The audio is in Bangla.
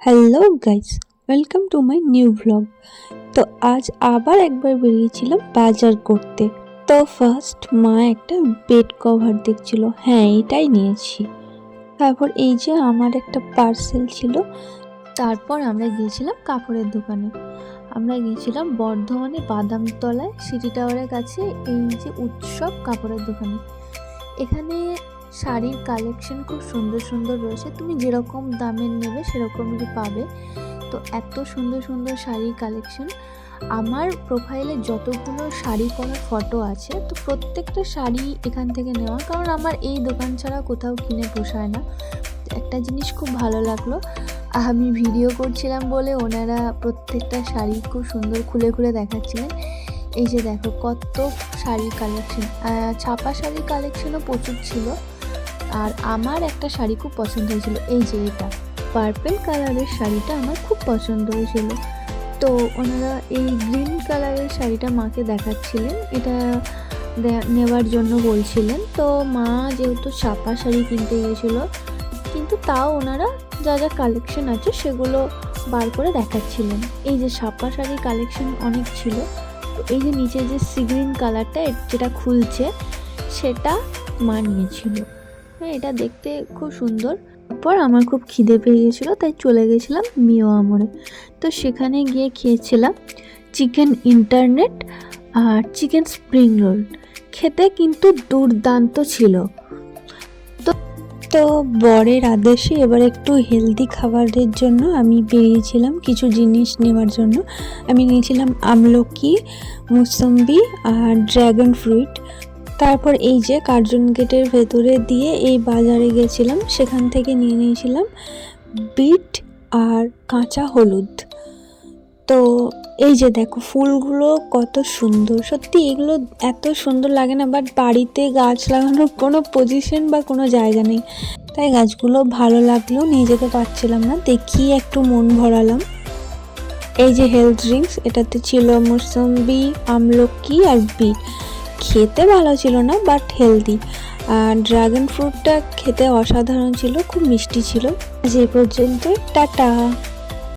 Hello guys, welcome to my new blog. তো আজ আবার একবার বেরিয়েছিলাম বাজার করতে। তো ফার্স্ট মা একটা বেড কভার দেখছিল, হ্যাঁ এটাই নিয়েছি। তারপর এই যে আমার একটা পার্সেল ছিল। তারপর আমরা গিয়েছিলাম কাপড়ের দোকানে। আমরা গিয়েছিলাম বর্ধমানে বাদামতলায় সিটি টাওয়ারের কাছে এই যে উৎসব কাপড়ের দোকানে। এখানে শাড়ির কালেকশন খুব সুন্দর সুন্দর রয়েছে, তুমি যেরকম দামের নেবে সেরকমই পাবে। তো এত সুন্দর সুন্দর শাড়ির কালেকশন। আমার প্রোফাইলে যতগুলো শাড়ি পরার ফটো আছে, তো প্রত্যেকটা শাড়ি এখান থেকে নেওয়া, কারণ আমার এই দোকান ছাড়া কোথাও কিনে পোষায় না। একটা জিনিস খুব ভালো লাগলো, আমি ভিডিও করছিলাম বলে ওনারা প্রত্যেকটা শাড়ি খুব সুন্দর খুলে খুলে দেখাচ্ছিলেন। এই যে দেখো কত শাড়ির কালেকশন, ছাপা শাড়ির কালেকশনও প্রচুর ছিল। আর আমার একটা শাড়ি খুব পছন্দ হয়েছিল, এই যে এটা পার্পল কালারের শাড়িটা আমার খুব পছন্দ হয়েছিল। তো ওনারা এই গ্রিন কালারের শাড়িটা মাকে দেখাচ্ছিলেন, এটা নেওয়ার জন্য বলছিলেন। তো মা যেহেতু ছাপা শাড়ি কিনতে গিয়েছিল, কিন্তু তাও ওনারা যা যা কালেকশন আছে সেগুলো বার করে দেখাচ্ছিলেন। এই যে ছাপা শাড়ির কালেকশন অনেক ছিল। তো এই যে নিচে যে সি গ্রিন কালারটা যেটা খুলছে সেটা মা নিয়েছিল। হ্যাঁ, এটা দেখতে খুব সুন্দর। তারপর আমার খুব খিদে পেয়ে গেছিলো, তাই চলে গেছিলাম মিও আমরে। তো সেখানে গিয়ে খেয়েছিলাম চিকেন ইন্টারনেট আর চিকেন স্প্রিং রোল। খেতে কিন্তু দুর্দান্ত ছিল। তো বরের আদেশে এবার একটু হেলদি খাবারের জন্য আমি বেরিয়েছিলাম কিছু জিনিস নেওয়ার জন্য। আমি নিয়েছিলাম আমলকি, মুসম্বি আর ড্র্যাগন ফ্রুট। তারপর এই যে কার্জন গেটের ভেতরে দিয়ে এই বাজারে গেছিলাম, সেখান থেকে নিয়ে নিয়েছিলাম বিট আর কাঁচা হলুদ। তো এই যে দেখো ফুলগুলো কত সুন্দর, সত্যি এগুলো এত সুন্দর লাগে না, বাট বাড়িতে গাছ লাগানোর কোনো পজিশন বা কোনো জায়গা নেই, তাই গাছগুলো ভালো লাগলেও নিয়ে যেতে পারছিলাম না, দেখিয়ে একটু মন ভরালাম। এই যে হেলথ ড্রিঙ্কস, এটাতে ছিল মুসম্বি, আমলকি আর বিট। খেতে ভালো ছিল না বাট হেলদি। আর ড্রাগন ফ্রুটটা খেতে অসাধারণ ছিল, খুব মিষ্টি ছিল। যে পর্যন্ত, টাটা।